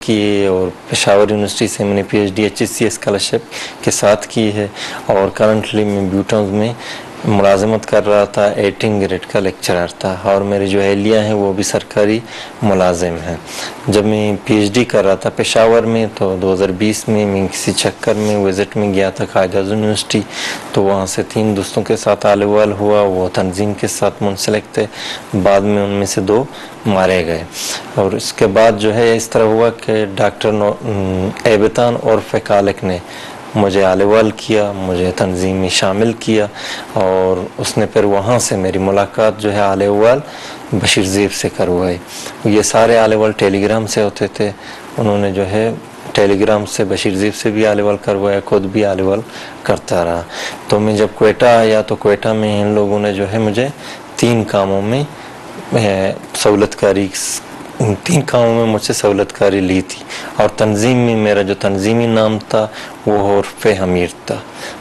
کی اور پشاور یونیورسٹی سے میں نے PhD HSC اسکالرشپ کے ساتھ کی ہے، اور کرنٹلی میں بیوٹاؤنز میں ملازمت کر رہا تھا، 18 گریڈ کا لیکچرر تھا، اور میری جو اہلیہ ہیں وہ بھی سرکاری ملازم ہیں۔ جب میں PhD کر رہا تھا پشاور میں تو 2020 میں کسی چکر میں وزٹ میں گیا تھا قائد اعظم یونیورسٹی، تو وہاں سے 3 دوستوں کے ساتھ آل وال ہوا، وہ تنظیم کے ساتھ منسلک تھے، بعد میں ان میں سے 2 مارے گئے، اور اس کے بعد جو ہے اس طرح ہوا کہ ڈاکٹر ایبتان عرف کالک نے مجھے آلیوال کیا، مجھے تنظیم میں شامل کیا، اور اس نے پھر وہاں سے میری ملاقات جو ہے آلیوال بشیر زیب سے کروائی۔ یہ سارے آلیوال ٹیلی گرام سے ہوتے تھے، انہوں نے جو ہے ٹیلی گرام سے بشیر زیب سے بھی آلیوال کروایا، خود بھی آلیوال کرتا رہا۔ تو میں جب کوئٹہ آیا تو کوئٹہ میں ان لوگوں نے جو ہے مجھے 3 کاموں میں مجھ سے سہولت کاری لی تھی، اور تنظیم میں میرا جو تنظیمی نام تھا وہ عرف حمیر تھا،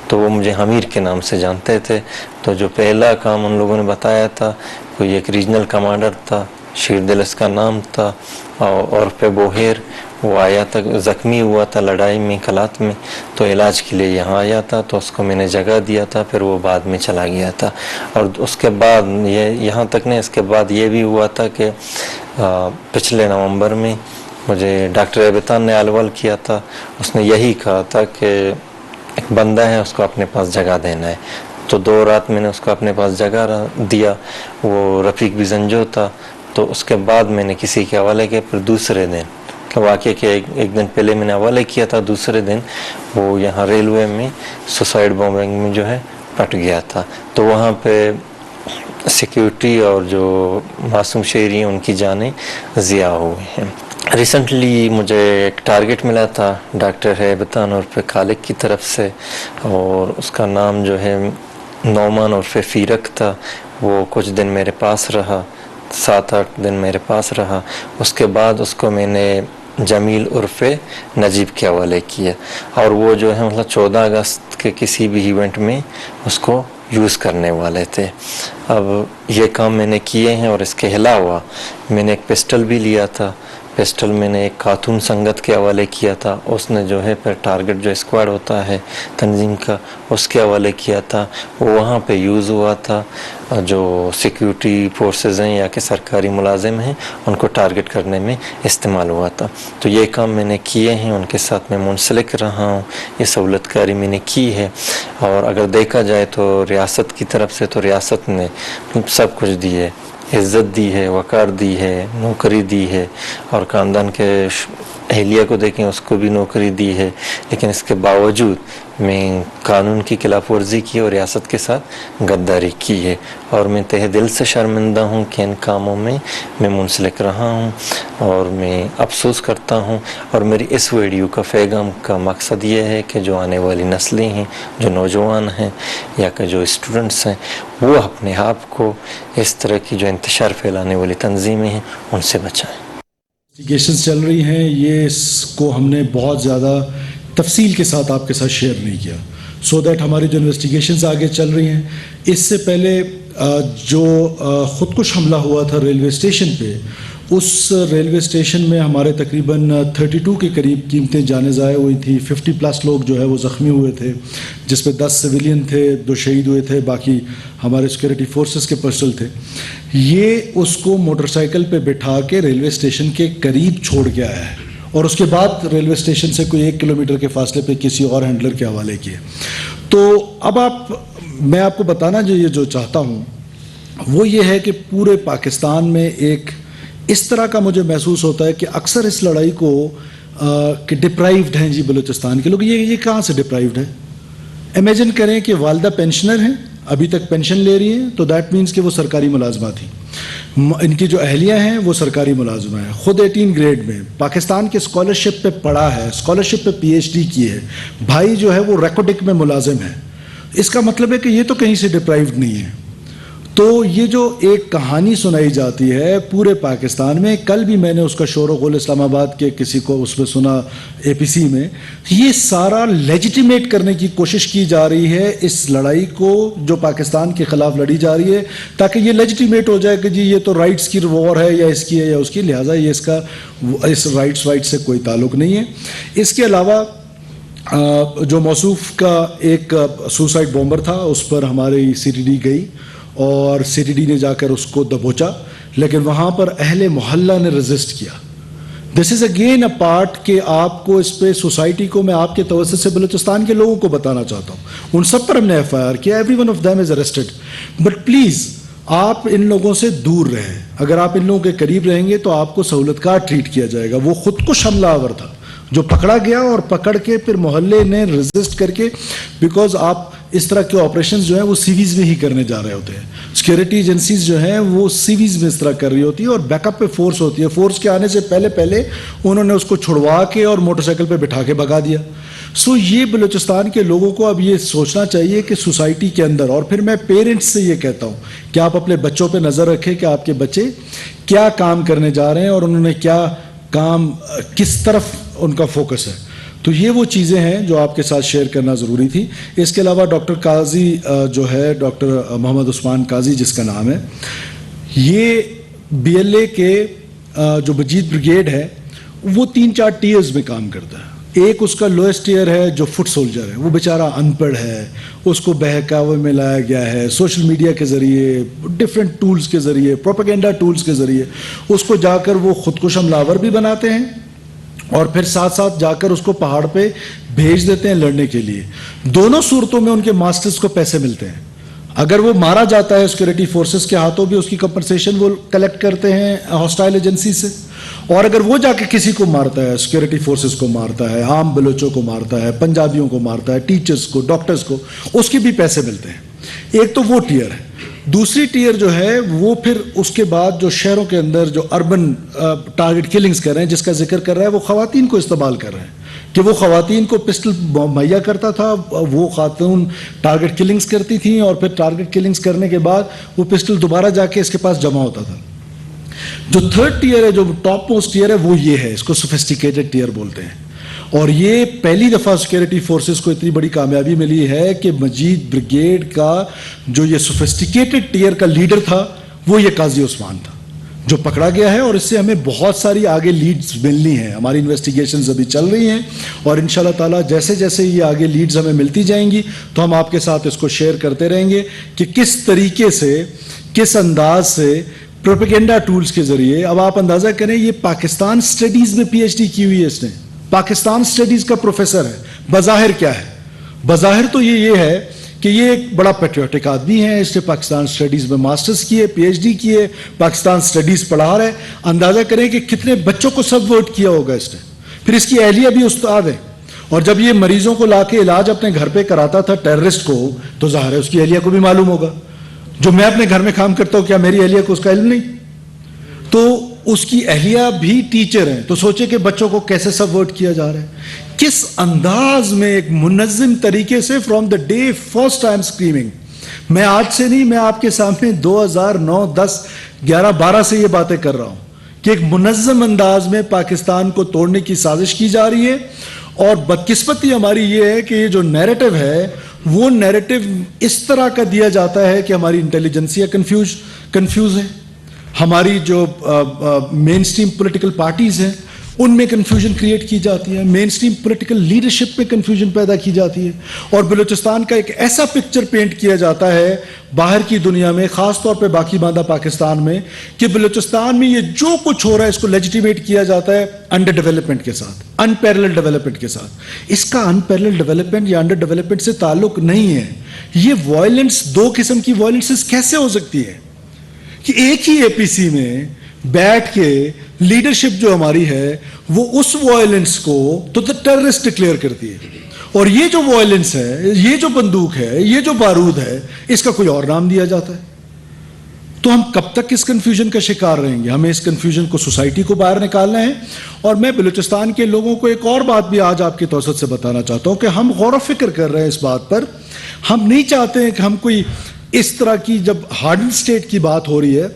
تو وہ مجھے حمیر کے نام سے جانتے تھے۔ تو جو پہلا کام ان لوگوں نے بتایا تھا، کوئی ایک ریجنل کمانڈر تھا، شیر دل اس کا نام تھا، اور عرف بوہیر، وہ آیا تھا، زخمی ہوا تھا لڑائی میں کلات میں، تو علاج کے لیے یہاں آیا تھا، تو اس کو میں نے جگہ دیا تھا، پھر وہ بعد میں چلا گیا تھا۔ اور اس کے بعد یہاں تک نہیں، اس کے بعد یہ بھی ہوا تھا کہ پچھلے نومبر میں مجھے ڈاکٹر ایبتان نے آلیوال کیا تھا، اس نے یہی کہا تھا کہ ایک بندہ ہے اس کو اپنے پاس جگہ دینا ہے، تو 2 رات میں نے اس کو اپنے پاس جگہ دیا، وہ رفیق بزنجو تھا۔ تو اس کے بعد میں نے کسی کے حوالے کیا، پھر دوسرے دن واقعہ کے ایک دن پہلے میں نے حوالے کیا تھا، دوسرے دن وہ یہاں ریلوے میں سوسائڈ بومبنگ میں جو ہے پٹ گیا تھا، تو وہاں پہ سیکیورٹی اور جو معصوم شہری ہیں ان کی جانیں ضیاع ہوئے ہیں۔ ریسنٹلی مجھے ایک ٹارگٹ ملا تھا ڈاکٹر ایبتان عرف کالک کی طرف سے، اور اس کا نام جو ہے نعمان عرف فیرک تھا، وہ کچھ دن میرے پاس رہا، 7-8 دن میرے پاس رہا، اس کے بعد اس کو میں نے جمیل عرف نجیب کے حوالے کیا، اور وہ جو ہے 14 اگست کے کسی بھی ایونٹ میں اس کو یوز کرنے والے تھے۔ اب یہ کام میں نے کیے ہیں، اور اس کے علاوہ میں نے ایک پسٹل بھی لیا تھا، پسٹل میں نے ایک خاتون سنگت کے حوالے کیا تھا، اس نے جو ہے پھر ٹارگٹ جو اسکواڈ ہوتا ہے تنظیم کا اس کے حوالے کیا تھا، وہ وہاں پہ یوز ہوا تھا، جو سیکیورٹی فورسز ہیں یا کہ سرکاری ملازم ہیں ان کو ٹارگٹ کرنے میں استعمال ہوا تھا۔ تو یہ کام میں نے کیے ہیں، ان کے ساتھ میں منسلک رہا ہوں، یہ سہولت کاری میں نے کی ہے، اور اگر دیکھا جائے تو ریاست کی طرف سے تو ریاست نے سب کچھ دی ہے، عزت دی ہے، وقار دی ہے، نوکری دی ہے، اور خاندان کے اہلیہ کو دیکھیں اس کو بھی نوکری دی ہے، لیکن اس کے باوجود میں قانون کی خلاف ورزی کی اور ریاست کے ساتھ غداری کی ہے، اور میں تہ دل سے شرمندہ ہوں کہ ان کاموں میں منسلک رہا ہوں، اور میں افسوس کرتا ہوں، اور میری اس ویڈیو کا پیغام کا مقصد یہ ہے کہ جو آنے والی نسلیں ہیں، جو نوجوان ہیں یا کہ جو اسٹوڈنٹس ہیں، وہ اپنے آپ کو اس طرح کی جو انتشار پھیلانے والی تنظیمیں ہیں ان سے بچائیں۔ انویسٹیگیشنز چل رہی ہیں، یہ اس کو ہم نے بہت زیادہ تفصیل کے ساتھ آپ کے ساتھ شیئر نہیں کیا، سو دیٹ ہماری جو انویسٹیگیشنز آگے چل رہی ہیں، اس سے پہلے جو خودکش حملہ ہوا تھا ریلوے اسٹیشن پہ، اس ریلوے اسٹیشن میں ہمارے تقریباً 32 کے قریب قیمتیں جانیں ضائع ہوئی تھیں، 50+ لوگ جو ہے وہ زخمی ہوئے تھے، جس میں 10 سویلین تھے، 2 شہید ہوئے تھے، باقی ہمارے سیکورٹی فورسز کے پرسنل تھے۔ یہ اس کو موٹر سائیکل پہ بٹھا کے ریلوے اسٹیشن کے قریب چھوڑ کے آیا ہے، اور اس کے بعد ریلوے اسٹیشن سے کوئی 1 کلومیٹر کے فاصلے پہ کسی اور ہینڈلر کے حوالے کیے۔ تو اب میں آپ کو بتانا جو چاہتا ہوں وہ یہ ہے کہ پورے پاکستان میں ایک اس طرح کا مجھے محسوس ہوتا ہے کہ اکثر اس لڑائی کو کہ ڈپرائیوڈ ہیں جی بلوچستان کے لوگ، یہ کہاں سے ڈپرائیوڈ ہے؟ امیجن کریں کہ والدہ پینشنر ہیں، ابھی تک پینشن لے رہی ہیں، تو دیٹ مینس کہ وہ سرکاری ملازمہ تھی، ان کی جو اہلیہ ہیں وہ سرکاری ملازمہ ہیں، خود 18 گریڈ میں پاکستان کے اسکالرشپ پہ پڑھا ہے، اسکالرشپ پہ PhD کی ہے، بھائی جو ہے وہ ریکوڈک میں ملازم ہے۔ اس کا مطلب ہے کہ یہ تو کہیں سے ڈپرائیوڈ نہیں ہے۔ تو یہ جو ایک کہانی سنائی جاتی ہے پورے پاکستان میں, کل بھی میں نے اس کا شور و غل اسلام آباد کے کسی کو اس میں سنا اے پی سی میں, یہ سارا لیجیٹیمیٹ کرنے کی کوشش کی جا رہی ہے اس لڑائی کو جو پاکستان کے خلاف لڑی جا رہی ہے, تاکہ یہ لیجیٹیمیٹ ہو جائے کہ جی یہ تو رائٹس کی وار ہے یا اس کی ہے یا اس کی, لہٰذا یہ اس رائٹس سے کوئی تعلق نہیں ہے. اس کے علاوہ جو موصوف کا ایک سوسائڈ بومبر تھا, اس پر ہماری سی ٹی ڈی گئی اور سی ٹی ڈی نے جا کر اس کو دبوچا, لیکن وہاں پر اہل محلہ نے ریزسٹ کیا. دس از اگین اے پارٹ کہ آپ کو اس پہ سوسائٹی کو میں آپ کے توسط سے بلوچستان کے لوگوں کو بتانا چاہتا ہوں, ان سب پر ہم نے ایف آئی آر کیا, every one of them is arrested, but please آپ ان لوگوں سے دور رہیں. اگر آپ ان لوگوں کے قریب رہیں گے تو آپ کو سہولت کار ٹریٹ کیا جائے گا. وہ خودکش حملہ آور تھا جو پکڑا گیا, اور پکڑ کے پھر محلے نے ریزسٹ کر کے, بیکاز آپ اس طرح کے آپریشنز جو ہیں وہ سیویز میں ہی کرنے جا رہے ہوتے ہیں, سیکیورٹی ایجنسیز جو ہیں وہ سیویز میں اس طرح کر رہی ہوتی ہے, اور بیک اپ پہ فورس ہوتی ہے. فورس کے آنے سے پہلے انہوں نے اس کو چھڑوا کے اور موٹر سائیکل پہ بٹھا کے بھگا دیا. سو یہ بلوچستان کے لوگوں کو اب یہ سوچنا چاہیے کہ سوسائٹی کے اندر, اور پھر میں پیرنٹس سے یہ کہتا ہوں کہ آپ اپنے بچوں پہ نظر رکھیں کہ آپ کے بچے کیا کام کرنے جا رہے ہیں اور انہوں نے کیا کام, کس طرف ان کا فوکس ہے. تو یہ وہ چیزیں ہیں جو آپ کے ساتھ شیئر کرنا ضروری تھی. اس کے علاوہ ڈاکٹر قاضی جو ہے, ڈاکٹر محمد عثمان قاضی جس کا نام ہے, یہ بی ایل اے کے جو مجید بریگیڈ ہے وہ 3-4 ٹیئرز میں کام کرتا ہے. ایک اس کا لوئسٹ ٹیئر ہے جو فٹ سولجر ہے, وہ بیچارہ ان پڑھ ہے, اس کو بہکاوے میں لایا گیا ہے سوشل میڈیا کے ذریعے, ڈفرینٹ ٹولز کے ذریعے, پروپیگنڈا ٹولز کے ذریعے. اس کو جا کر وہ خودکش حملہ آور بھی بناتے ہیں اور پھر ساتھ ساتھ جا کر اس کو پہاڑ پہ بھیج دیتے ہیں لڑنے کے لیے. دونوں صورتوں میں ان کے ماسٹرز کو پیسے ملتے ہیں. اگر وہ مارا جاتا ہے سیکورٹی فورسز کے ہاتھوں بھی, اس کی کمپنسیشن وہ کلیکٹ کرتے ہیں ہاسٹائل ایجنسی سے, اور اگر وہ جا کے کسی کو مارتا ہے, سیکورٹی فورسز کو مارتا ہے, عام بلوچوں کو مارتا ہے, پنجابیوں کو مارتا ہے, ٹیچرز کو, ڈاکٹرز کو, اس کی بھی پیسے ملتے ہیں. ایک تو وہ ٹیئر ہے. دوسری ٹیئر جو ہے وہ پھر اس کے بعد جو شہروں کے اندر جو اربن ٹارگٹ کلنگز کر رہے ہیں, جس کا ذکر کر رہا ہے, وہ خواتین کو استعمال کر رہے ہیں کہ وہ خواتین کو پسٹل مہیا کرتا تھا, وہ خاتون ٹارگٹ کلنگز کرتی تھیں, اور پھر ٹارگٹ کلنگز کرنے کے بعد وہ پسٹل دوبارہ جا کے اس کے پاس جمع ہوتا تھا. جو تھرڈ ٹیئر ہے, جو ٹاپ موسٹ ٹیئر ہے, وہ یہ ہے, اس کو سوفسٹیکیٹڈ ٹیئر بولتے ہیں. اور یہ پہلی دفعہ سیکورٹی فورسز کو اتنی بڑی کامیابی ملی ہے کہ مجید بریگیڈ کا جو یہ سوفسٹیکیٹڈ ٹیئر کا لیڈر تھا وہ یہ قاضی عثمان تھا جو پکڑا گیا ہے. اور اس سے ہمیں بہت ساری آگے لیڈز ملنی ہیں. ہماری انویسٹیگیشنز ابھی چل رہی ہیں, اور انشاءاللہ تعالیٰ جیسے جیسے یہ آگے لیڈز ہمیں ملتی جائیں گی تو ہم آپ کے ساتھ اس کو شیئر کرتے رہیں گے کہ کس طریقے سے, کس انداز سے پروپیگنڈا ٹولز کے ذریعے. اب آپ اندازہ کریں, یہ پاکستان اسٹڈیز میں پی ایچ ڈی کی ہوئی ہے, اس نے پاکستان اسٹڈیز کا پروفیسر ہے. بظاہر کیا ہے, بظاہر تو یہ ہے کہ یہ ایک بڑا پیٹریوٹک آدمی ہے, اس نے پاکستان اسٹڈیز میں ماسٹرز کیے, پی ایچ ڈی کیے, پاکستان اسٹڈیز پڑھا رہا ہے. اندازہ کریں کہ کتنے بچوں کو سب ورٹ کیا ہوگا اس نے. پھر اس کی اہلیہ بھی استاد ہے, اور جب یہ مریضوں کو لا کے علاج اپنے گھر پہ کراتا تھا ٹیررسٹ کو, تو ظاہر ہے اس کی اہلیہ کو بھی معلوم ہوگا. جو میں اپنے گھر میں کام کرتا ہوں, کیا میری اہلیہ کو اس کا علم نہیں؟ تو اس کی اہلیہ بھی ٹیچر ہیں. تو سوچے کہ بچوں کو کیسے سب ورٹ کیا جا رہا ہے, کس انداز میں ایک منظم طریقے سے from the day first I am screaming. میں آج سے نہیں, میں آپ کے سامنے 2009, 10, 11, 12 سے یہ باتیں کر رہا ہوں کہ ایک منظم انداز میں پاکستان کو توڑنے کی سازش کی جا رہی ہے. اور بدقسمتی ہماری یہ ہے کہ یہ جو نیریٹو ہے وہ نیریٹو اس طرح کا دیا جاتا ہے کہ ہماری انٹیلیجنسیا کنفیوز ہیں, ہماری جو مین سٹریم پولیٹیکل پارٹیز ہیں ان میں کنفیوژن کریٹ کی جاتی ہے, مین سٹریم پولیٹیکل لیڈرشپ میں کنفیوژن پیدا کی جاتی ہے, اور بلوچستان کا ایک ایسا پکچر پینٹ کیا جاتا ہے باہر کی دنیا میں, خاص طور پہ باقی ماندہ پاکستان میں, کہ بلوچستان میں یہ جو کچھ ہو رہا ہے اس کو لیجیٹیمیٹ کیا جاتا ہے انڈر ڈیولپمنٹ کے ساتھ, ان پیرلل ڈیولپمنٹ کے ساتھ. اس کا ان پیرلل ڈیولپمنٹ یا انڈر ڈیولپمنٹ سے تعلق نہیں ہے. یہ وائلنس, دو قسم کی وائلنسز کیسے ہو سکتی ہے کہ ایک ہی اے پی سی میں بیٹھ کے لیڈرشپ جو ہماری ہے وہ اس وائلنس کو تو ٹیررسٹ ڈکلیئر کرتی ہے, اور یہ جو وائلنس ہے, یہ جو بندوق ہے, یہ جو بارود ہے, اس کا کوئی اور نام دیا جاتا ہے. تو ہم کب تک اس کنفیوژن کا شکار رہیں گے؟ ہمیں اس کنفیوژن کو سوسائٹی کو باہر نکالنا ہے. اور میں بلوچستان کے لوگوں کو ایک اور بات بھی آج آپ کے توسط سے بتانا چاہتا ہوں کہ ہم غور و فکر کر رہے ہیں اس بات پر. ہم نہیں چاہتے ہیں کہ ہم کوئی اس طرح کی جب ہارڈن اسٹیٹ کی بات ہو رہی ہے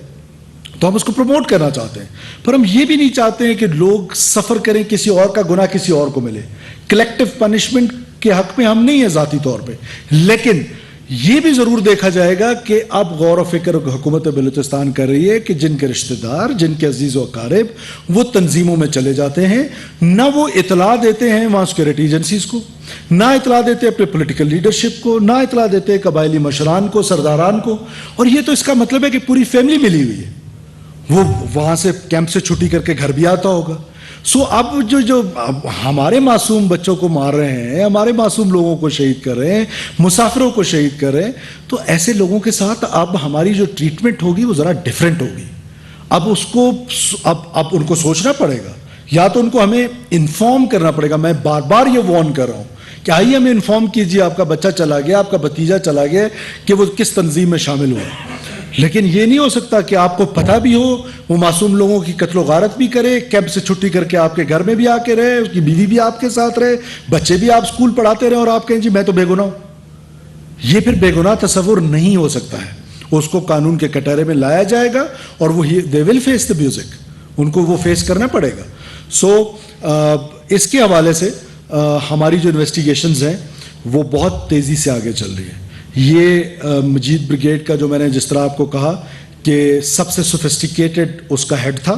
تو ہم اس کو پروموٹ کرنا چاہتے ہیں، پر ہم یہ بھی نہیں چاہتے ہیں کہ لوگ سفر کریں، کسی اور کا گناہ کسی اور کو ملے. کلیکٹیو پنشمنٹ کے حق میں ہم نہیں ہیں ذاتی طور پہ، لیکن یہ بھی ضرور دیکھا جائے گا کہ اب غور و فکر حکومت بلوچستان کر رہی ہے کہ جن کے رشتہ دار، جن کے عزیز و اقارب وہ تنظیموں میں چلے جاتے ہیں، نہ وہ اطلاع دیتے ہیں وہاں سیکورٹی ایجنسیز کو، نہ اطلاع دیتے اپنے پولیٹیکل لیڈرشپ کو، نہ اطلاع دیتے قبائلی مشران کو، سرداران کو. اور یہ تو اس کا مطلب ہے کہ پوری فیملی ملی ہوئی ہے، وہ وہاں سے کیمپ سے چھٹی کر کے گھر بھی آتا ہوگا. سو اب جو ہمارے معصوم بچوں کو مار رہے ہیں، ہمارے معصوم لوگوں کو شہید کر رہے ہیں، مسافروں کو شہید کر رہے ہیں، تو ایسے لوگوں کے ساتھ اب ہماری جو ٹریٹمنٹ ہوگی وہ ذرا ڈیفرنٹ ہوگی. اب اس کو اب ان کو سوچنا پڑے گا، یا تو ان کو ہمیں انفارم کرنا پڑے گا. میں بار بار یہ وارن کر رہا ہوں کہ آئیے ہمیں انفارم کیجیے آپ کا بچہ چلا گیا، آپ کا بھتیجا چلا گیا کہ وہ کس تنظیم میں شامل ہوا. لیکن یہ نہیں ہو سکتا کہ آپ کو پتہ بھی ہو، وہ معصوم لوگوں کی قتل و غارت بھی کرے، کیمپ سے چھٹی کر کے آپ کے گھر میں بھی آ کے رہے، اس کی بیوی بھی آپ کے ساتھ رہے، بچے بھی آپ اسکول پڑھاتے رہے، اور آپ کہیں جی میں تو بے گناہ ہوں. یہ پھر بے گناہ تصور نہیں ہو سکتا ہے. اس کو قانون کے کٹہرے میں لایا جائے گا اور وہ دے ول فیس دا میوزک، ان کو وہ فیس کرنا پڑے گا. سو اس کے حوالے سے ہماری جو انویسٹیگیشنز ہیں وہ بہت تیزی سے آگے چل رہی ہیں. یہ مجید بریگیڈ کا جو میں نے جس طرح آپ کو کہا کہ سب سے سوفسٹیکیٹڈ اس کا ہیڈ تھا،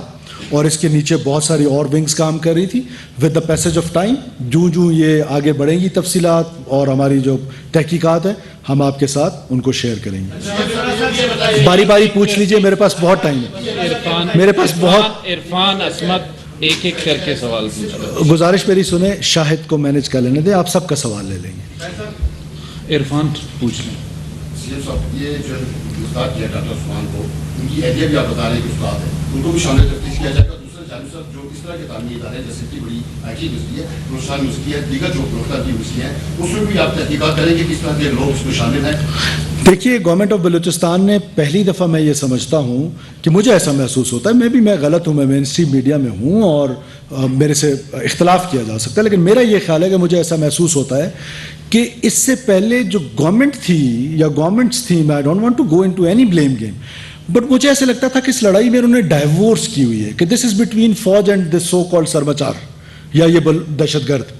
اور اس کے نیچے بہت ساری اور ونگز کام کر رہی تھی. With the passage of time جو یہ آگے بڑھیں گی تفصیلات اور ہماری جو تحقیقات ہیں، ہم آپ کے ساتھ ان کو شیئر کریں گے. باری باری پوچھ لیجئے، میرے پاس بہت ٹائم ہے، میرے پاس بہت. عرفان عصمت ایک ایک کر کے سوال پوچھ. گزارش میری سنیں، شاہد کو مینیج کر لینے دیں، آپ سب کا سوال لے لیں گے. عرفان پوچھ لیں. یہ جو گرفتار کیا ڈاکٹر عثمان کو، ان کی ایریا بھی آپ بتا رہے ہیں کہ استاد ہے، ان کو بھی شامل تفتیش کیا جائے گا. دوسرے جانب سے جو اس طرح کے تعلیمی ادارے جیسے کہ بڑی آئی ٹی یونیورسٹی ہے، بلوچستان یونیورسٹی ہے، دیگر جو پروفتہ کی یونیورسٹی ہیں، اس میں بھی آپ تحقیقات کریں گے کس طرح کے لوگ اس میں شامل ہیں. دیکھیے، گورنمنٹ آف بلوچستان نے پہلی دفعہ، میں یہ سمجھتا ہوں کہ مجھے ایسا محسوس ہوتا ہے، میں غلط ہوں، میں مین اسٹریم میڈیا میں ہوں اور میرے سے اختلاف کیا جا سکتا ہے، لیکن میرا یہ خیال ہے کہ مجھے ایسا محسوس ہوتا ہے کہ اس سے پہلے جو گورنمنٹ تھی یا گورنمنٹس تھیں، میں I don't want to go into any blame game, but مجھے ایسا لگتا تھا کہ اس لڑائی میں انہوں نے ڈائیورس کی ہوئی ہے، کہ دس از بٹوین فوج اینڈ دس سو کالڈ سرمچار یا یہ دہشت گرد.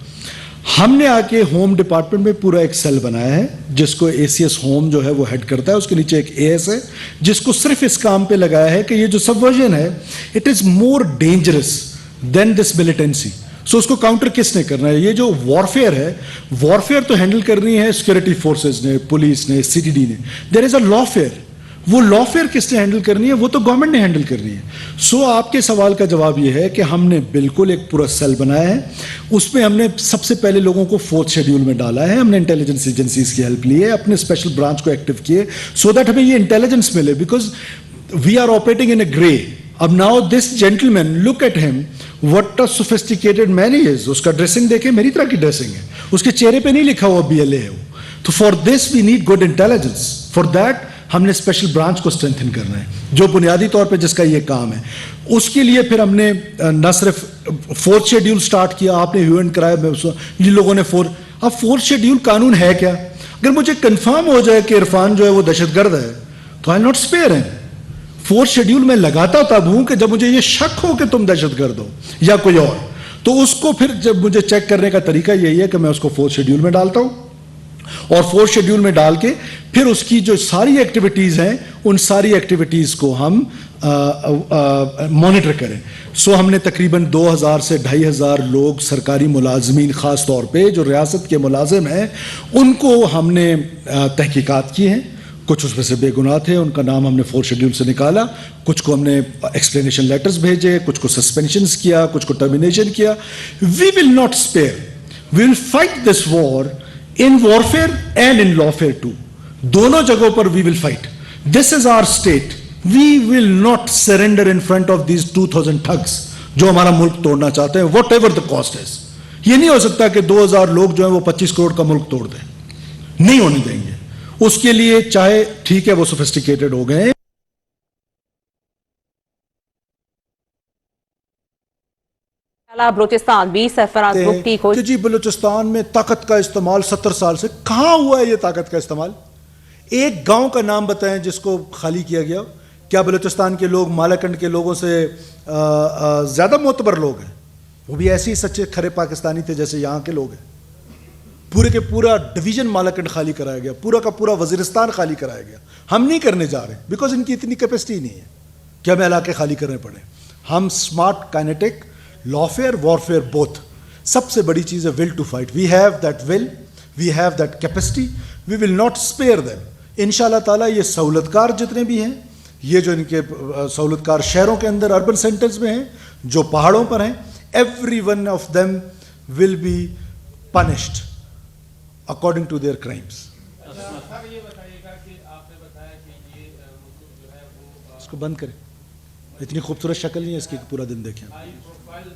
ہم نے آ کے ہوم ڈپارٹمنٹ میں پورا ایک سیل بنایا ہے جس کو اے سی ایس ہوم جو ہے وہ ہیڈ کرتا ہے، اس کے نیچے ایک اے ایس ہے جس کو صرف اس کام پہ لگایا ہے کہ یہ جو سبورژن ہے it is more dangerous than this militancy. So اس کو کاؤنٹر کس نے کرنا ہے؟ یہ جو وارفیئر ہے، وارفیئر تو ہینڈل کرنی ہے سیکورٹی فورسز نے، پولیس نے، سی ٹی ڈی نے. دیر از اے لا فیئر. وہ لا فیئر کس نے ہینڈل کرنی ہے؟ وہ تو گورنمنٹ نے ہینڈل کرنی ہے. سو آپ کے سوال کا جواب یہ ہے کہ ہم نے بالکل ایک پورا سیل بنایا ہے. اس میں ہم نے سب سے پہلے لوگوں کو 4th شیڈیول میں ڈالا ہے. ہم نے انٹیلیجنس ایجنسیز کی ہیلپ لی ہے، اپنے اسپیشل برانچ کو ایکٹیو کیے سو دیٹ ہمیں یہ انٹیلیجنس ملے، because we are operating in a grey. اب now this gentleman, look at him, what a sophisticated man he is. اس کا ڈریسنگ دیکھیں، میری طرح کی ڈریسنگ ہے، اس کے چہرے پہ نہیں لکھا ہوا BLA ہے وہ. تو for this we need good intelligence. For that ہم نے اسپیشل برانچ کو اسٹرینتھن کرنا ہے جو بنیادی طور پہ جس کا یہ کام ہے. اس کے لیے پھر ہم نے نہ صرف 4th شیڈیول سٹارٹ کیا، آپ نے ایونٹ کرایا، یہ لوگوں نے اب 4th شیڈیول قانون ہے کیا؟ اگر مجھے کنفرم ہو جائے کہ عرفان جو ہے وہ دہشت گرد ہے تو آئی ناٹ اسپیئر ہیں. 4th شیڈیول میں لگاتا تب ہوں کہ جب مجھے یہ شک ہو کہ تم دہشت گرد ہو یا کوئی اور. تو اس کو پھر جب مجھے چیک کرنے کا طریقہ یہی ہے کہ میں اس کو 4th شیڈیول میں ڈالتا ہوں، اور 4th شیڈیول میں ڈال کے پھر اس کی جو ساری ایکٹیویٹیز ہیں ان ساری ایکٹیویٹیز کو ہم مانیٹر کریں. سو ہم نے تقریباً 2000 سے 2500 لوگ، سرکاری ملازمین خاص طور پہ جو ریاست کے ملازم ہیں، ان کو ہم نے تحقیقات کی ہیں. کچھ اس میں سے بے گناہ تھے، ان کا نام ہم نے 4th شیڈیول سے نکالا. کچھ کو ہم نے ایکسپلینیشن لیٹرز بھیجے، کچھ کو سسپینشنز کیا، کچھ کو ٹرمینیشن کیا. We will not spare. We will fight this war in warfare and in lawfare too. دونوں جگہوں پر we will fight. This is our state. We will not surrender in front of these 2000 thugs جو ہمارا ملک توڑنا چاہتے ہیں whatever the cost is. یہ نہیں ہو سکتا کہ 2000 لوگ جو ہیں وہ 25 کروڑ کا ملک توڑ دیں، نہیں ہونے دیں گے. اس کے لیے چاہے ٹھیک ہے وہ سوفسٹیکیٹڈ ہو گئے ہیں. بلوچستان بھی سرفراز بگٹی کو کہ جی بلوچستان میں طاقت کا استعمال 70 سال سے کہاں ہوا ہے؟ یہ طاقت کا استعمال ایک گاؤں کا نام بتائیں جس کو خالی کیا گیا. کیا بلوچستان کے لوگ مالاکنڈ کے لوگوں سے زیادہ معتبر لوگ ہیں؟ وہ بھی ایسے ہی سچے کھرے پاکستانی تھے جیسے یہاں کے لوگ ہیں. پورے کے پورا ڈویژن مالاکنڈ خالی کرایا گیا, پورا کا پورا وزیرستان خالی کرایا گیا. ہم نہیں کرنے جا رہے بیکاز ان کی اتنی کیپیسٹی نہیں ہے کہ ہمیں علاقے خالی کرنے پڑے. ہم smart kinetic lawfare warfare both. سب سے بڑی چیز ہے will to fight. We have that will, we have that capacity, we will not spare them. ان شاء اللہ تعالیٰ یہ سہولت کار جتنے بھی ہیں, یہ جو ان کے سہولت کار شہروں کے اندر اربن سینٹرز میں ہیں, جو پہاڑوں پر ہیں, every one of them will be punished according to their crimes. Sir یہ بتائیے گا کہ آپ نے بتایا کہ یہ ملک جو ہے وہ اس کو بند کریں, اتنی خوبصورت شکل نہیں ہے اس کی, پورا دن دیکھیں. ہائی پروفائل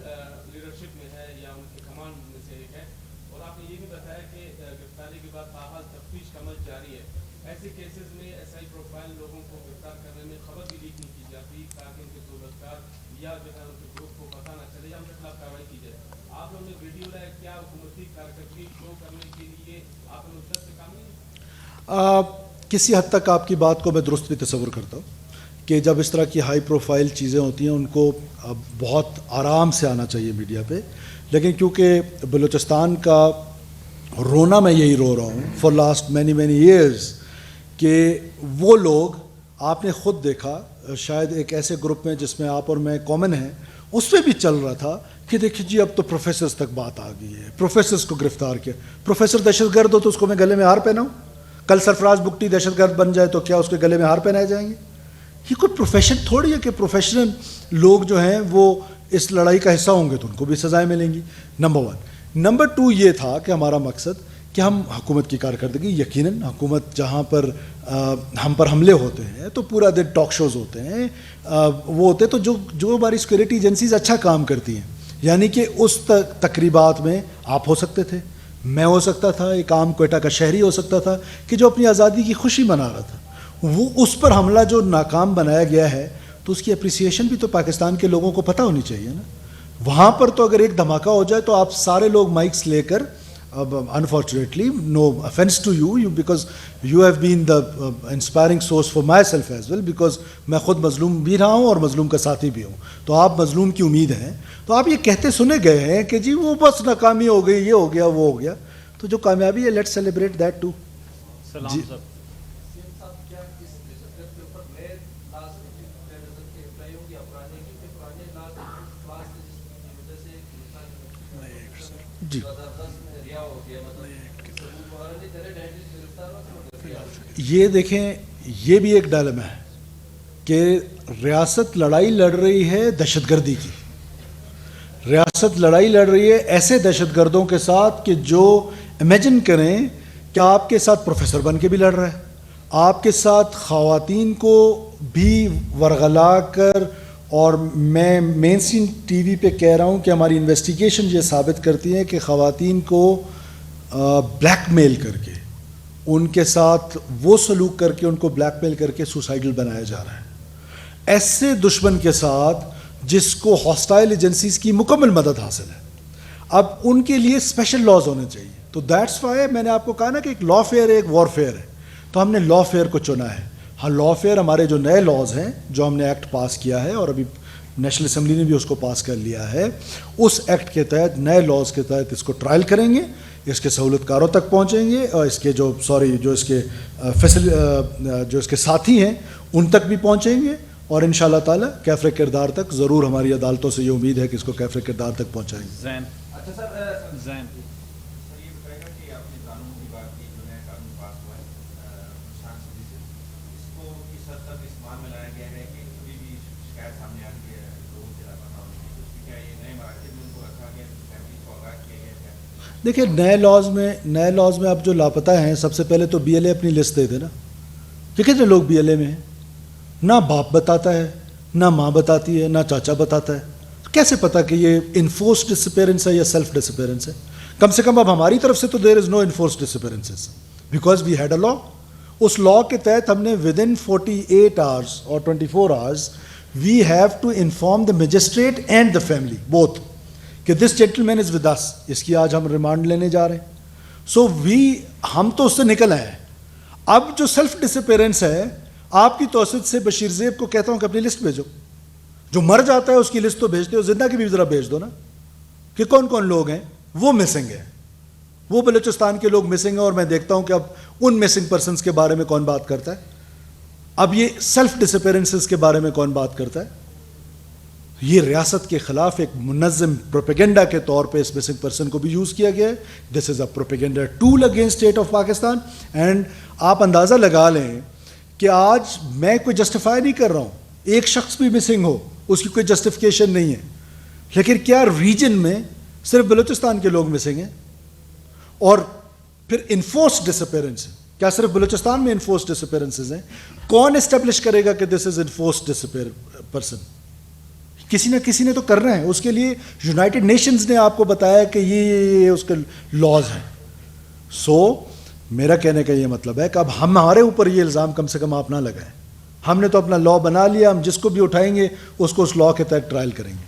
لیڈرشپ میں ہے یا ان کے کمان میں سے ایک ہے, اور آپ نے یہ بھی بتایا کہ گرفتاری کے بعد تاحال تفتیش کا عمل جاری ہے. ایسے کیسز میں ایسا ہی پروفائل لوگوں کو گرفتار کرنے میں خبر بھی لیک نہیں کی جاتی تاکہ ان کے دولتکار یا جو ہے ان کے گروپ کو پتہ نہ چلے یا ان کے خلاف کارروائی کی جائے. آپ لوگوں نے ویڈیو لایا, کیا حکومتی کارکردگی شو کرنے کے لیے آپ نے مدت سے کام نہیں؟ کسی حد تک آپ کی بات کو میں درست بھی تصور کرتا ہوں کہ جب اس طرح کی ہائی پروفائل چیزیں ہوتی ہیں ان کو بہت آرام سے آنا چاہیے میڈیا پہ. لیکن کیونکہ بلوچستان کا رونا میں یہی رو رہا ہوں فار لاسٹ مینی ایئرز کہ وہ لوگ, آپ نے خود دیکھا شاید ایک ایسے گروپ میں جس میں آپ اور میں کامن ہیں, اس پہ بھی چل رہا تھا کہ دیکھیے جی اب تو پروفیسرز تک بات آ گئی ہے, پروفیسرز کو گرفتار کیا. پروفیسر دہشت گرد ہو تو اس کو میں گلے میں ہار پہناؤں؟ کل سرفراز بگٹی دہشت گرد بن جائے تو کیا اس کے گلے میں ہار پہنائے جائیں گے؟ یہ کوئی پروفیشن تھوڑی ہے کہ پروفیشنل لوگ جو ہیں وہ اس لڑائی کا حصہ ہوں گے تو ان کو بھی سزائیں ملیں گی. نمبر 1. نمبر 2 یہ تھا کہ ہمارا مقصد کہ ہم حکومت کی کارکردگی, یقیناً حکومت جہاں پر ہم پر حملے ہوتے ہیں تو پورا دن ٹاک شوز ہوتے ہیں, وہ ہوتے تو جو ہماری سیکورٹی ایجنسیز اچھا کام کرتی ہیں, یعنی کہ اس تقریبات میں آپ ہو سکتے تھے, میں ہو سکتا تھا, ایک عام کوئٹہ کا شہری ہو سکتا تھا کہ جو اپنی آزادی کی خوشی منا رہا تھا. وہ اس پر حملہ جو ناکام بنایا گیا ہے تو اس کی اپریسیشن بھی تو پاکستان کے لوگوں کو پتہ ہونی چاہیے نا. وہاں پر تو اگر ایک دھماکہ ہو جائے تو آپ سارے لوگ مائکس لے کر, unfortunately no offense to you because you have been the inspiring source for myself as well because میں خود مظلوم بھی رہا ہوں اور مظلوم کا ساتھی بھی ہوں, تو آپ مظلوم کی امید ہیں. تو آپ یہ کہتے سنے گئے ہیں کہ جی وہ بس ناکامی ہو گئی, یہ ہو گیا, وہ ہو گیا. تو جو کامیابی ہے لیٹس سیلیبریٹ دیٹ ٹو. سلام سر. جی یہ دیکھیں, یہ بھی ایک ڈائلما ہے کہ ریاست لڑائی لڑ رہی ہے دہشت گردی کی. ریاست لڑائی لڑ رہی ہے ایسے دہشت گردوں کے ساتھ کہ جو امیجن کریں کہ آپ کے ساتھ پروفیسر بن کے بھی لڑ رہا ہے, آپ کے ساتھ خواتین کو بھی ورغلا کر, اور میں مین اسٹریم ٹی وی پہ کہہ رہا ہوں کہ ہماری انویسٹیگیشن یہ ثابت کرتی ہے کہ خواتین کو بلیک میل کر کے, ان کے ساتھ وہ سلوک کر کے, ان کو بلیک میل کر کے سوسائڈل بنایا جا رہا ہے. ایسے دشمن کے ساتھ جس کو ہاسٹائل ایجنسیز کی مکمل مدد حاصل ہے, اب ان کے لیے اسپیشل لاز ہونے چاہیے. تو دیٹس وائی میں نے آپ کو کہا نا کہ ایک لا فیئر ہے, ایک وار فیئر ہے, تو ہم نے لا فیئر کو چنا ہے. ہاں لا فیئر ہمارے جو نئے لاز ہیں جو ہم نے ایکٹ پاس کیا ہے, اور ابھی نیشنل اسمبلی نے بھی اس کو پاس کر لیا ہے, اس ایکٹ کے تحت, نئے لاز کے تحت اس کو ٹرائل کریں گے, اس کے سہولت کاروں تک پہنچیں گے, اور اس کے جو جو اس کے ساتھی ہیں ان تک بھی پہنچیں گے, اور ان شاء اللہ تعالیٰ کیفر کردار تک ضرور ہماری عدالتوں سے یہ امید ہے کہ اس کو کیفر کردار تک پہنچائیں گے. زین. اچھا سر, زین یہ بتائے گا کہ آپ نے قانون کی بات کی, جو نیا قانون پاس ہوا ہے شان سے, اس کو کس حد تک استعمال میں لایا گیا ہے کہ کبھی بھی شکایت سامنے آ رہی ہے لوگوں سے لاپتہ ہونے کی, اس کی کیا یہ نئے مراکز میں ان کو رکھا گیا, فیملی کو آگاہ کیا گیا کیا؟ دیکھیے نئے لاز میں اب جو لاپتہ ہیں, سب سے پہلے تو بی ایل اے اپنی لسٹ دے دے نا کہ کتنے لوگ بی ایل اے میں ہیں. نہ باپ بتاتا ہے, نہ ماں بتاتی ہے, نہ چاچا بتاتا ہے. کیسے پتا کہ یہ انفورس ڈسپیرنس ہے یا سیلف ڈسپیرنس ہے؟ کم سے کم اب ہماری طرف سے تو there is no enforced disappearances because we had a law. اس لا کے تحت ہم نے ود ان 48 hours اور 24 hours we have to inform the magistrate and the family both کہ this gentle main is with us, اس کی آج ہم ریمانڈ لینے جا رہے ہیں. سو ہم تو اس سے نکل آئے ہیں. اب جو سیلف ڈسپیرنس ہے، آپ کی توسط سے بشیر زیب کو کہتا ہوں کہ اپنی لسٹ بھیجو، جو مر جاتا ہے اس کی لسٹ تو بھیجتے ہو، زندہ کی بھی ذرا بھیج دو نا کہ کون کون لوگ ہیں وہ مسنگ ہیں، وہ بلوچستان کے لوگ مسنگ ہیں، اور میں دیکھتا ہوں کہ اب ان مسنگ پرسنس کے بارے میں کون بات کرتا ہے، اب یہ سیلف ڈسپیرنسز کے بارے میں کون بات کرتا ہے. یہ ریاست کے خلاف ایک منظم پروپیگنڈا کے طور پہ اس مسنگ پرسن کو بھی یوز کیا گیا ہے. This is a propaganda tool against state of Pakistan. And آپ اندازہ لگا لیں کہ آج میں کوئی جسٹیفائی نہیں کر رہا ہوں، ایک شخص بھی مسنگ ہو اس کی کوئی جسٹیفیکیشن نہیں ہے، لیکن کیا ریجن میں صرف بلوچستان کے لوگ مسنگ ہیں؟ اور پھر انفورس ڈسپیرنس، کیا صرف بلوچستان میں انفورس ڈسپیرنسز ہیں؟ کون اسٹیبلش کرے گا کہ دس از انفورس ڈسپیئر پرسن؟ کسی نہ کسی نے تو کرنا ہے. اس کے لیے یونائٹڈ نیشنز نے آپ کو بتایا کہ یہ اس کے لاز ہیں. سو میرا کہنے کا یہ مطلب ہے کہ اب ہمارے اوپر یہ الزام کم سے کم آپ نہ لگائیں. ہم نے تو اپنا لا بنا لیا، ہم جس کو بھی اٹھائیں گے اس کو اس لا کے تحت ٹرائل کریں گے.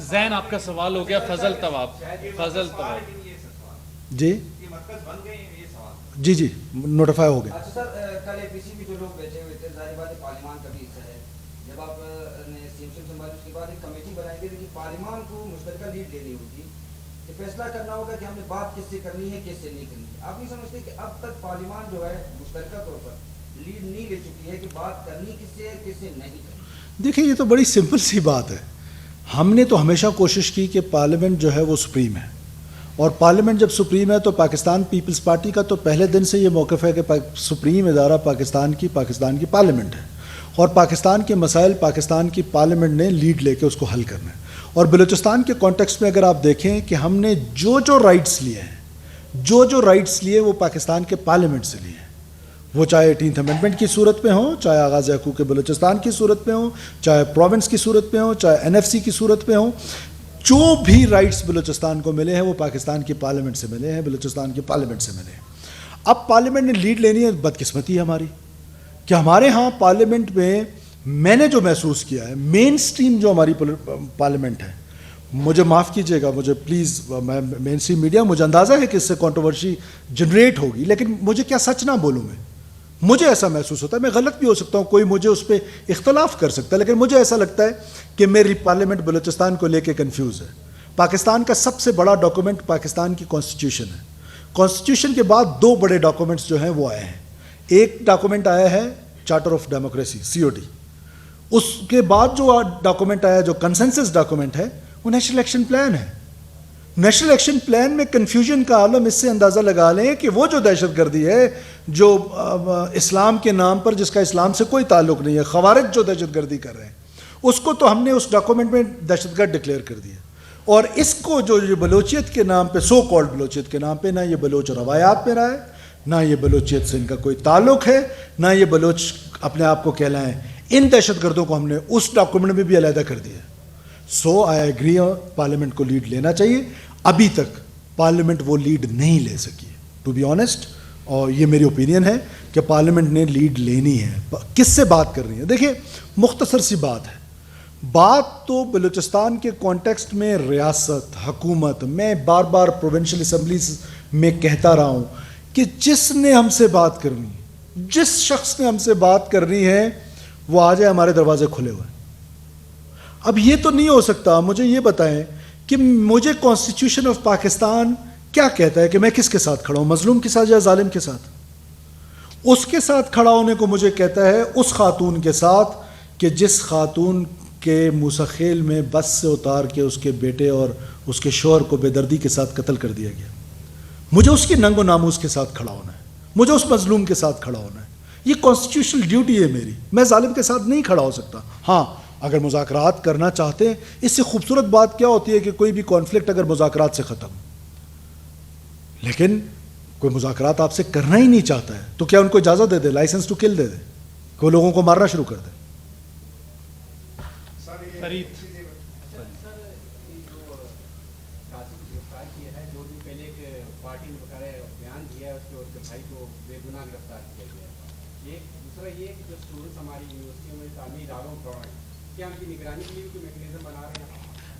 زین آپ کا سوال ہو گیا. فضل طواب جی جی جی نوٹیفائی ہو گیا. اچھا سر، کل اے پی سی میں جو لوگ بیٹھے ہوئے تھے، ظاہر بات ہے پارلیمان کا بھی حصہ ہے. جب آپ نے سی ایم سنبھالی اس کے بعد ایک کمیٹی بنائی گئی، لیکن پارلیمان کو مشترکہ لیڈ لینی ہوگی کہ فیصلہ کرنا ہوگا کہ ہم نے بات کس سے کرنی ہے، کس سے نہیں کرنی ہے. آپ نہیں سمجھتے کہ اب تک پارلیمان جو ہے مشترکہ طور پر لیڈ نہیں لے چکی ہے کہ بات کرنی کس سے ہے، کس سے نہیں کرنی؟ دیکھیں یہ تو بڑی سمپل سی بات ہے. ہم نے تو ہمیشہ کوشش کی کہ پارلیمنٹ جو ہے وہ سپریم ہے، اور پارلیمنٹ جب سپریم ہے تو پاکستان پیپلز پارٹی کا تو پہلے دن سے یہ موقف ہے کہ سپریم ادارہ پاکستان کی پارلیمنٹ ہے، اور پاکستان کے مسائل پاکستان کی پارلیمنٹ نے لیڈ لے کے اس کو حل کرنا ہے. اور بلوچستان کے کانٹیکسٹ میں اگر آپ دیکھیں کہ ہم نے جو رائٹس لیے ہیں، جو رائٹس لیے وہ پاکستان کے پارلیمنٹ سے لیے ہیں، وہ چاہے 18th امینڈمنٹ کی صورت میں ہوں، چاہے آغاز حقوق بلوچستان کی صورت میں ہوں، چاہے پروونس کی صورت میں ہوں، چاہے NFC کی صورت میں ہوں. جو بھی رائٹس بلوچستان کو ملے ہیں وہ پاکستان کی پارلیمنٹ سے ملے ہیں، بلوچستان کی پارلیمنٹ سے ملے ہیں. اب پارلیمنٹ نے لیڈ لینی ہے. بدقسمتی ہے ہماری کہ ہمارے ہاں پارلیمنٹ میں نے جو محسوس کیا ہے، مین سٹریم جو ہماری پارلیمنٹ ہے، مجھے معاف کیجئے گا، مجھے پلیز، مین سٹریم میڈیا، مجھے اندازہ ہے کہ اس سے کنٹروورسی جنریٹ ہوگی، لیکن مجھے کیا سچ نہ بولوں میں، مجھے ایسا محسوس ہوتا ہے. میں غلط بھی ہو سکتا ہوں، کوئی مجھے اس پہ اختلاف کر سکتا ہے، لیکن مجھے ایسا لگتا ہے کہ میری پارلیمنٹ بلوچستان کو لے کے کنفیوز ہے. پاکستان کا سب سے بڑا ڈاکومنٹ پاکستان کی کانسٹیٹیوشن ہے. کانسٹیٹیوشن کے بعد 2 بڑے ڈاکومنٹس جو ہیں وہ آئے ہیں. ایک ڈاکومنٹ آیا ہے چارٹر آف ڈیموکریسی COD. اس کے بعد جو ڈاکومنٹ آیا جو کنسنسس ڈاکومنٹ ہے وہ نیشنل ایکشن پلان ہے. نیشنل ایکشن پلان میں کنفیوژن کا عالم اس سے اندازہ لگا لیں کہ وہ جو دہشت گردی ہے جو اسلام کے نام پر، جس کا اسلام سے کوئی تعلق نہیں ہے، خوارج جو دہشت گردی کر رہے ہیں، اس کو تو ہم نے اس ڈاکومنٹ میں دہشت گرد ڈکلیئر کر دیا. اور اس کو جو یہ بلوچیت کے نام پہ، سو کالڈ بلوچیت کے نام پہ، نہ یہ بلوچ روایات میں رہا ہے، نہ یہ بلوچیت سے ان کا کوئی تعلق ہے، نہ یہ بلوچ اپنے آپ کو کہلائیں، ان دہشت گردوں کو ہم نے اس ڈاکومنٹ میں بھی علیحدہ کر دیا. سو آئی ایگری، پارلیمنٹ کو لیڈ لینا چاہیے. ابھی تک پارلیمنٹ وہ لیڈ نہیں لے سکی ٹو بی آنیسٹ، اور یہ میری اوپینین ہے کہ پارلیمنٹ نے لیڈ لینی ہے. کس سے بات کرنی ہے؟ دیکھیں مختصر سی بات ہے. بات تو بلوچستان کے کانٹیکسٹ میں ریاست، حکومت، میں بار بار پروونشل اسمبلیز میں کہتا رہا ہوں کہ جس نے ہم سے بات کرنی، جس شخص نے ہم سے بات کرنی ہے وہ آ جائے، ہمارے دروازے کھلے ہوئے ہیں. اب یہ تو نہیں ہو سکتا، مجھے یہ بتائیں کہ مجھے کانسٹیٹیوشن آف پاکستان کیا کہتا ہے کہ میں کس کے ساتھ کھڑا ہوں، مظلوم کے ساتھ یا ظالم کے ساتھ؟ اس کے ساتھ کھڑا ہونے کو مجھے کہتا ہے اس خاتون کے ساتھ کہ جس خاتون کے موسیخیل میں بس سے اتار کے اس کے بیٹے اور اس کے شوہر کو بے دردی کے ساتھ قتل کر دیا گیا. مجھے اس کی ننگ و ناموس کے ساتھ کھڑا ہونا ہے، مجھے اس مظلوم کے ساتھ کھڑا ہونا ہے. یہ کانسٹیٹیوشنل ڈیوٹی ہے میری. میں ظالم کے ساتھ نہیں کھڑا ہو سکتا. ہاں اگر مذاکرات کرنا چاہتے ہیں، اس سے خوبصورت بات کیا ہوتی ہے کہ کوئی بھی کانفلکٹ اگر مذاکرات سے ختم، لیکن کوئی مذاکرات آپ سے کرنا ہی نہیں چاہتا ہے تو کیا ان کو اجازت دے دے، لائسنس ٹو کل دے دے کہ وہ لوگوں کو مارنا شروع کر دے؟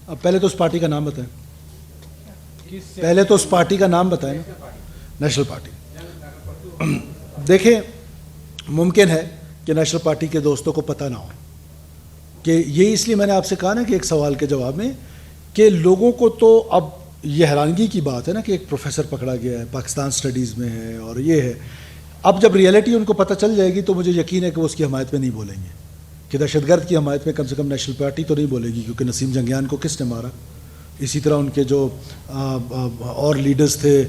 اب پہلے تو اس پارٹی کا نام بتائیں، پہلے تو اس پارٹی کا نام بتائیں نا. National party. دیکھیں ممکن ہے کہ نیشنل پارٹی کے دوستوں کو پتہ نہ ہو کہ یہ، اس لیے میں نے آپ سے کہا نا کہ ایک سوال کے جواب میں کہ لوگوں کو تو اب یہ حیرانگی کی بات ہے نا کہ ایک پروفیسر پکڑا گیا ہے، پاکستان سٹڈیز میں ہے اور یہ ہے. اب جب ریئلٹی ان کو پتہ چل جائے گی تو مجھے یقین ہے کہ وہ اس کی حمایت میں نہیں بولیں گے کہ دہشت گرد کی حمایت میں کم سے کم نیشنل پارٹی تو نہیں بولے گی، کیونکہ نسیم جنگیان کو کس نے مارا. اسی طرح ان کے جو اور لیڈرز تھے،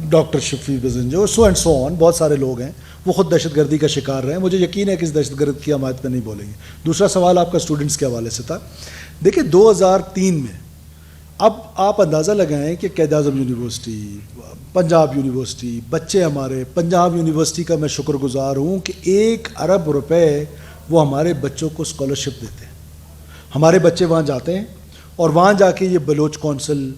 ڈاکٹر شفیع بزن جو سو اینڈ سو آن، بہت سارے لوگ ہیں وہ خود دہشت گردی کا شکار رہے ہیں. مجھے یقین ہے کہ اس دہشت گرد کی حمایت میں نہیں بولیں گے. دوسرا سوال آپ کا اسٹوڈنٹس کے حوالے سے تھا. دیکھیں 2003 میں اب آپ اندازہ لگائیں کہ قائد اعظم یونیورسٹی، پنجاب یونیورسٹی، بچے ہمارے پنجاب یونیورسٹی کا میں شکر گزار ہوں کہ 1 ارب روپے وہ ہمارے بچوں کو اسکالرشپ دیتے ہیں. ہمارے بچے وہاں جاتے ہیں اور وہاں جا کے یہ بلوچ کونسل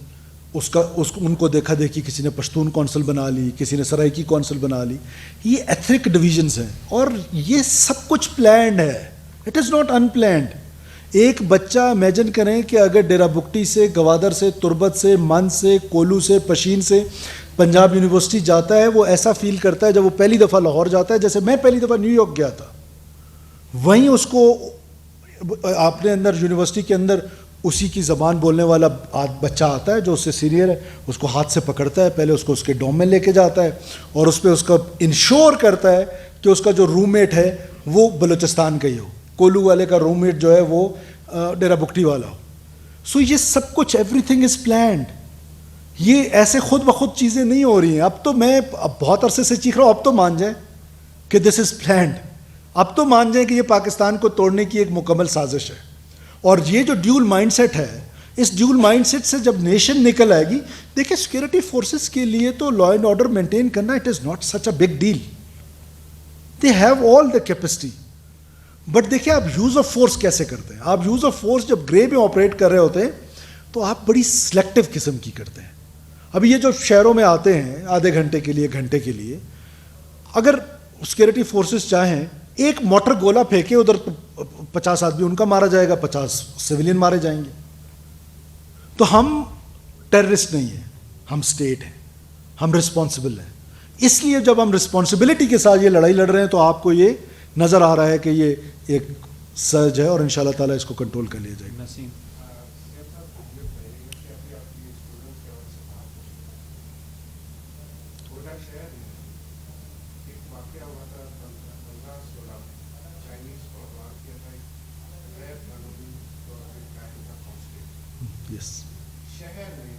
ان کو دیکھا دیکھی، کسی نے پشتون کونسل بنا لی، کسی نے سرائکی کونسل بنا لی. یہ ایتھنک ڈویژنز ہیں اور یہ سب کچھ پلانڈ ہے، it is not in planned. ایک بچہ امیجن کریں کہ اگر ڈیرہ بگٹی سے، گوادر سے، تربت سے، من سے، کولو سے، پشین سے پنجاب یونیورسٹی جاتا ہے، وہ ایسا فیل کرتا ہے جب وہ پہلی دفعہ لاہور جاتا ہے جیسے میں پہلی دفعہ نیو یارک گیا تھا. وہیں اس کو آپ نے اندر یونیورسٹی کے اندر اسی کی زبان بولنے والا بچہ آتا ہے جو اس سے سینئر ہے، اس کو ہاتھ سے پکڑتا ہے، پہلے اس کو اس کے ڈوم میں لے کے جاتا ہے اور اس پہ اس کا انشور کرتا ہے کہ اس کا جو روم میٹ ہے وہ بلوچستان کا ہی ہو، کولو والے کا روم میٹ جو ہے وہ ڈیرہ بگٹی والا ہو. سو یہ سب کچھ ایوری تھنگ از پلانڈ. یہ ایسے خود بخود چیزیں نہیں ہو رہی ہیں. اب تو میں بہت عرصے سے چیخ رہا ہوں، اب تو مان جائیں کہ دس از پلانڈ. اب تو مان جائیں کہ یہ پاکستان کو توڑنے کی ایک مکمل سازش ہے. اور یہ جو ڈیول مائنڈ سیٹ ہے، اس ڈیول مائنڈ سیٹ سے جب نیشن نکل آئے گی، دیکھیں سیکورٹی فورسز کے لیے تو لا اینڈ آرڈر مینٹین کرنا it is not such a big deal. They have all the capacity. But دیکھیں آپ یوز آف فورس کیسے کرتے ہیں. آپ یوز آف فورس جب گرے میں آپریٹ کر رہے ہوتے ہیں تو آپ بڑی سلیکٹو قسم کی کرتے ہیں. ابھی یہ جو شہروں میں آتے ہیں آدھے گھنٹے کے لیے، گھنٹے کے لیے، اگر سیکورٹی فورسز چاہیں ایک موٹر گولا پھینکے ادھر 50 آدمی ان کا مارا جائے گا، 50 سویلین مارے جائیں گے. تو ہم ٹیررسٹ نہیں ہیں، ہم اسٹیٹ ہیں، ہم رسپانسبل ہیں. اس لیے جب ہم رسپانسبلٹی کے ساتھ یہ لڑائی لڑ رہے ہیں تو آپ کو یہ نظر آ رہا ہے کہ یہ ایک سرج ہے اور انشاءاللہ تعالیٰ اس کو کنٹرول کر لیا جائے گا. نسیم یس شہر میں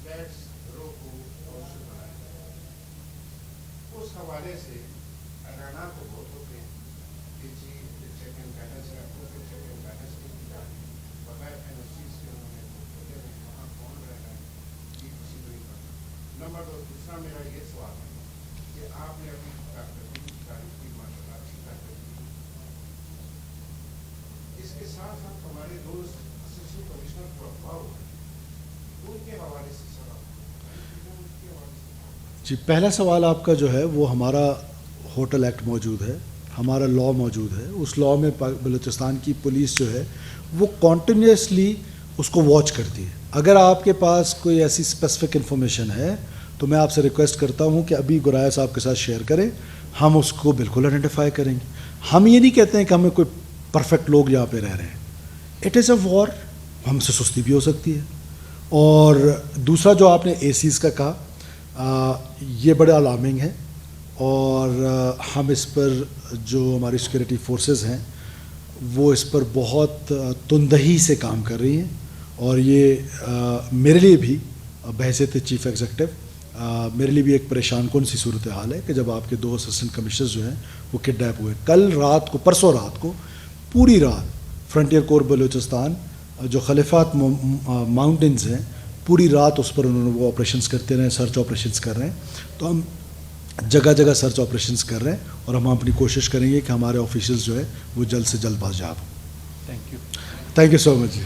فلیٹس رو کو روشن بنایا، اس حوالے سے اڈانا کو بہت ہوتے ہیں کہ جی چیک اینڈ بیلنس رکھو، پھر چیک اینڈ بیلنس نہیں کی جاتی بغیر این او سیز کے انہوں نے بولتے ہیں وہاں کون رہ رہا ہے، یہ کسی کو نہیں پتا. نمبر 2 دوسرا میرا یہ سوال ہے کہ آپ نے ابھی تعریف کی، ماشاء اللہ اچھی تعریف کی. اس کے ساتھ ساتھ ہمارے دوست اسسٹنٹ کمشنر پروفاؤ ان کے حوالے سے سوال. جی پہلا سوال آپ کا جو ہے وہ ہمارا ہوٹل ایکٹ موجود ہے، ہمارا لاء موجود ہے. اس لاء میں بلوچستان کی پولیس جو ہے وہ کنٹینیوسلی اس کو واچ کرتی ہے. اگر آپ کے پاس کوئی ایسی اسپیسیفک انفارمیشن ہے تو میں آپ سے ریکویسٹ کرتا ہوں کہ ابھی گرایا صاحب کے ساتھ شیئر کریں، ہم اس کو بالکل آئیڈینٹیفائی کریں گے. ہم یہ نہیں کہتے ہیں کہ ہمیں کوئی پرفیکٹ لوگ یہاں پہ رہ رہے ہیں. اٹ از اے وار، ہم سے سستی بھی ہو سکتی ہے. اور دوسرا جو آپ نے اے سیز کا کہا، یہ بڑا الارمنگ ہے اور ہم اس پر جو ہماری سیکورٹی فورسز ہیں وہ اس پر بہت تندہی سے کام کر رہی ہیں. اور یہ میرے لیے بھی بحیثیت چیف ایگزیکٹو میرے لیے بھی ایک پریشان کن سی صورتحال ہے کہ جب آپ کے 2 اسسٹنٹ کمشنرز جو ہیں وہ کڈنیپ ہوئے. کل رات کو، پرسوں رات کو پوری رات فرنٹیئر کور بلوچستان جو خلیفات ماؤنٹنز ہیں، پوری رات اس پر انہوں نے وہ آپریشنز کرتے رہے، سرچ آپریشنز کر رہے ہیں. تو ہم جگہ جگہ سرچ آپریشنز کر رہے ہیں اور ہم اپنی کوشش کریں گے کہ ہمارے آفیشلز جو ہے وہ جلد سے جلد بازیاب ہوں. Thank you. Thank you so much.